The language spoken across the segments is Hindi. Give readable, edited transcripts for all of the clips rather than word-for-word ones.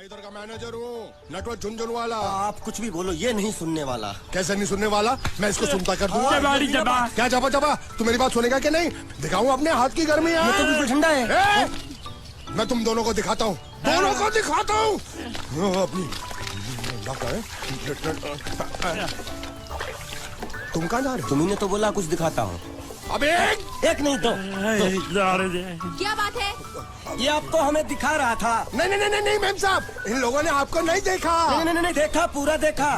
मैं इधर का मैनेजर हूँ, नटवर झुनझुन वाला। आप कुछ भी बोलो, ये नहीं सुनने वाला। कैसे नहीं सुनने वाला? मैं इसको सुनता कर दूंगा। क्या जबा जबा? तू मेरी बात सुनेगा कि नहीं? दिखाऊं अपने हाथ की गर्मी? ये तो बिल्कुल ठंडा है। मैं तुम दोनों को दिखाता हूँ, दोनों को दिखाता हूँ अपनी। तुम कहाँ जा रहे हो? तुम्ही ने तो बोला कुछ दिखाता हूँ। अब एक नहीं दो। क्या बात है? ये आपको हमें दिखा रहा था। नहीं मैम साहब, इन लोगों ने आपको नहीं देखा। नहीं देखा, पूरा देखा।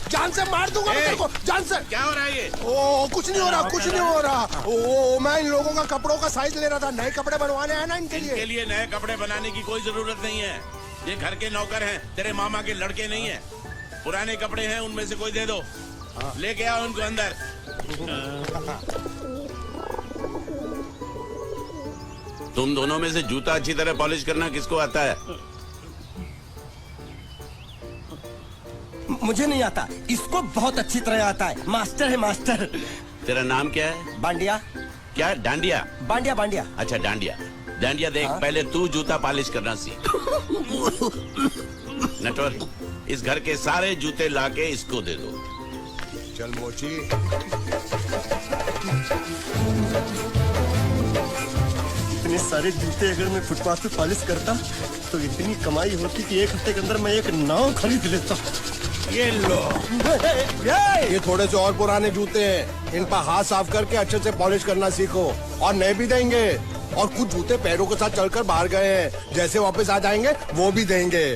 जान से मार दूंगा मैं तेरे को, जान से। क्या हो रहा है ये? ओ कुछ नहीं हो रहा, कुछ नहीं हो रहा। ओ मैं इन लोगों का कपड़ों का साइज ले रहा था, नए कपड़े बनवाने हैं ना इनके लिए। नए कपड़े बनाने की कोई जरूरत नहीं है। ये घर के नौकर हैं, तेरे मामा के लड़के नहीं है। पुराने कपड़े हैं, उनमें से कोई दे दो। लेके आओ उनको अंदर। तुम दोनों में से जूता अच्छी तरह पॉलिश करना किसको आता है? मुझे नहीं आता, इसको बहुत अच्छी तरह आता है। मास्टर है मास्टर। तेरा नाम क्या है? बांडिया। क्या? डांडिया? बांडिया बांडिया। अच्छा डांडिया। डांडिया देख, पहले तू जूता पॉलिश करना सीख। नटवर, इस घर के सारे जूते लाके इसको दे दो। चल मोची। इतने सारे जूते अगर मैं फुटपाथ पे पॉलिश करता तो इतनी कमाई होती कि एक हफ्ते के अंदर मैं एक नाव खरीद लेता। ये लो, ये थोड़े से और पुराने जूते हैं, इन पर हाथ साफ करके अच्छे से पॉलिश करना सीखो। और नए भी देंगे, और कुछ जूते पैरों के साथ चलकर बाहर गए हैं, जैसे वापस आ जाएंगे वो भी देंगे।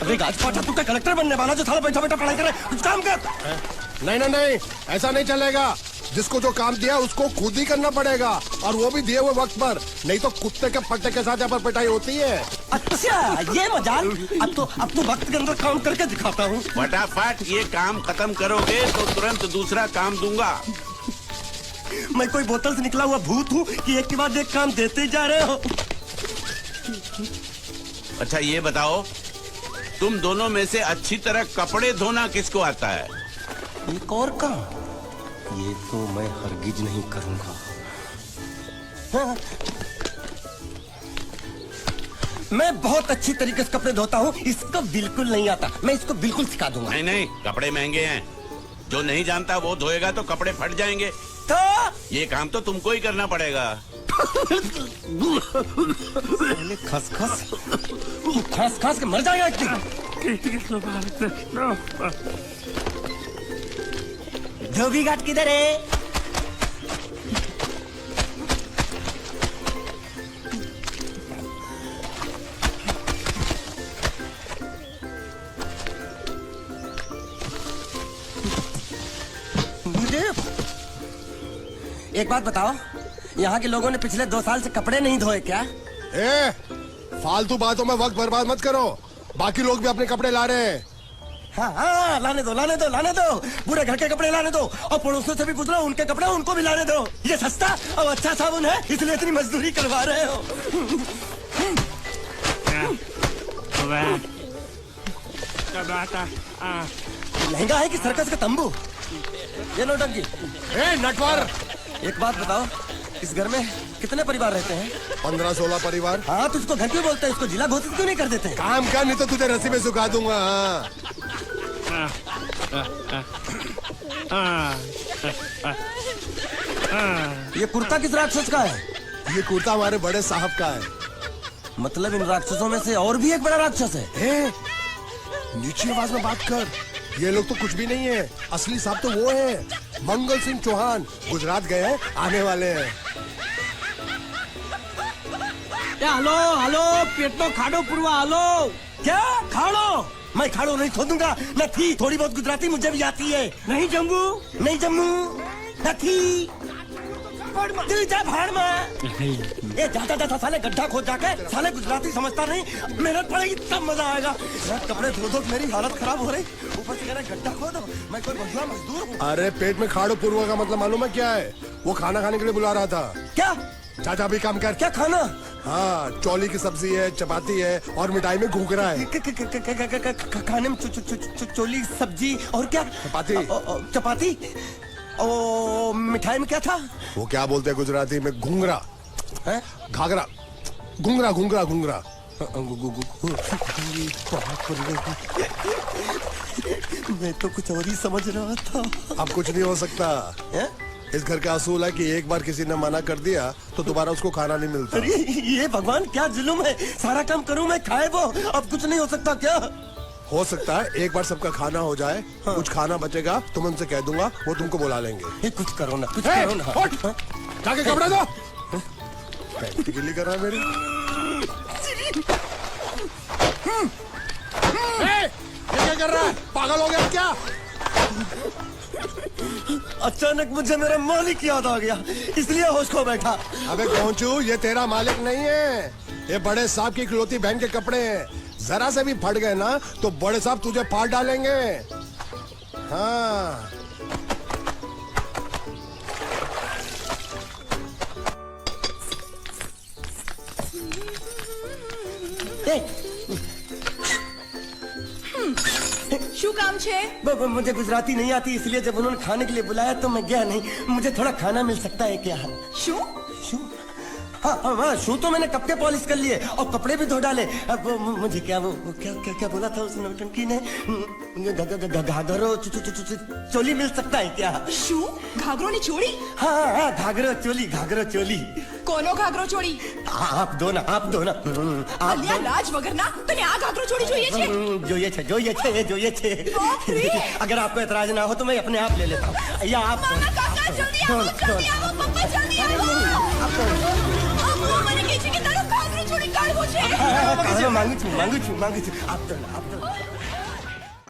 अरे गाजपाटा, तू क्या कलेक्टर बनने वाला जो थाला बैठा बैठा पढ़ाई करे? कुछ काम कर। नहीं, ऐसा नहीं चलेगा। जिसको जो काम दिया उसको खुद ही करना पड़ेगा, और वो भी दिए हुए वक्त पर, नहीं तो कुत्ते के पट्टे के साथ यहाँ पर पिटाई होती है। अच्छा ये मजाल। अब तो वक्त के अंदर काम करके दिखाता हूँ। फटाफट ये काम खत्म करोगे तो तुरंत दूसरा काम दूंगा। मैं कोई बोतल से निकला हुआ भूत हूँ कि एक के बाद एक काम देते जा रहे हो? अच्छा ये बताओ, तुम दोनों में से अच्छी तरह कपड़े धोना किसको आता है? एक और काम, ये तो मैं हरगिज नहीं करूंगा। हाँ। मैं बहुत अच्छी तरीके से कपड़े धोता हूँ, इसको बिल्कुल नहीं आता। मैं इसको बिल्कुल सिखा दूंगा। नहीं, कपड़े महंगे हैं। जो नहीं जानता वो धोएगा तो कपड़े फट जाएंगे। तो ये काम तो तुमको ही करना पड़ेगा। खस के मर जाएगा एक धोबी घाट किधर है? एक बात बताओ, यहाँ के लोगों ने पिछले 2 साल से कपड़े नहीं धोए क्या? फालतू बातों में वक्त बर्बाद मत करो, बाकी लोग भी अपने कपड़े ला रहे हैं। हाँ, लाने दो। पूरे घर के कपड़े लाने दो, और पड़ोसियों से भी पूछ लो, उनके कपड़े उनको भी लाने दो। ये सस्ता और अच्छा साबुन है, इसलिए इतनी मजदूरी करवा रहे हो। महंगा है कि सर्कस का तंबू? ये नौटंकी। नटवर, एक बात बताओ, इस घर में कितने परिवार रहते हैं? 15-16 परिवार। हाँ, तो इसको घर क्यों बोलते हैं? इसको जिला घोषित क्यों नहीं कर देते? काम कर, नहीं तो तुझे रस्सी में सुखा दूंगा। ये कुर्ता किस राक्षस का है? ये कुर्ता हमारे बड़े साहब का है। मतलब इन राक्षसों में से और भी एक बड़ा राक्षस है? नीची आवाज में बात कर, ये लोग तो कुछ भी नहीं है। असली साहब तो वो है, मंगल सिंह चौहान। गुजरात गए हैं, आने वाले हैं। हेलो, पेट तो खाड़ो पुरवा। हेलो, क्या खाड़ो? मैं खाड़ो नहीं खोदूंगा। न थी, थोड़ी बहुत गुजराती मुझे भी आती है। नहीं जम्मू न थी। जा भाड़ में। ये जाता साले गड्ढा खोद जाके, साले गुजराती समझता नहीं। मेहनत पड़ेगी तब मजा आएगा। कपड़े धो दो, मेरी हालत खराब हो रही, ऊपर से कह रहे गड्ढा खोदो। मैं कोई बढ़िया मजदूर हूँ? अरे पेट में खाड़ो पुरवा का मतलब मालूम है क्या है? वो खाना खाने के लिए बुला रहा था। क्या? चाचा भी काम कर। क्या खाना? हाँ, चौली की सब्जी है, चपाती है, और मिठाई में घूघरा है। खाने में चोली सब्जी और क्या? चपाती। ओ मिठाई में क्या था? वो क्या बोलते हैं गुजराती में? घूंघरा है? घाघरा। घूंघरा। मैं तो कुछ और ही समझ रहा था। अब कुछ नहीं हो सकता। हैं? इस घर का असूल है कि एक बार किसी ने मना कर दिया तो दोबारा उसको खाना नहीं मिलता। अरे ये भगवान क्या जुल्म है, सारा काम करूं मैं खाए वो, अब कुछ नहीं हो सकता क्या? हो सकता है एक बार सबका खाना हो जाए, कुछ खाना बचेगा तो मैं उनसे कह दूंगा, वो तुमको बुला लेंगे। ये कुछ करो ना, कुछ करो ना। उठ! जाके कपड़े दो। गिल्ली कर रहा है मेरी। ये क्या कर रहा है? पागल हो गया क्या? अचानक मुझे मेरा मालिक याद आ गया, इसलिए होश खो बैठा। अबे पहुंचू, ये तेरा मालिक नहीं है, ये बड़े साहब की इकलौती बहन के कपड़े हैं। जरा से भी फट गए ना तो बड़े साहब तुझे फाड़ डालेंगे। हाँ। શું કામ છે? मुझे गुजराती नहीं आती, इसलिए जब उन्होंने खाने के लिए बुलाया तो मैं गया नहीं। मुझे थोड़ा खाना मिल सकता है क्या? શું? शू? हाँ, शू तो मैंने कब के पॉलिश कर लिए और कपड़े भी धो डाले। अब मुझे क्या वो क्या क्या क्या बोला था उस नौटंकी ने? घाघरो चोली मिल सकता है क्या? શું? ઘાઘરોની ચોળી? हाँ, घाघरो चोली। કોનો ઘાઘરો ચોળી? आप दो ना, आप दो ना। आप અલ્યા લાજ વગરના તને આ ઘાઘરો ચોળી જોઈએ છે? જોઈએ છે। बाप रे! अगर आपको एतराज ना हो तो मैं अपने आप ले लेता हूँ, या आप મામા કાકા જલ્દી આવો, જલ્દી આવો, પપ્પા જલ્દી આવો. અમ્મા મને કહે છે કે તારો ઘાઘરો ચોળી કાઢવો છે. मांगू छू। आप दो ना।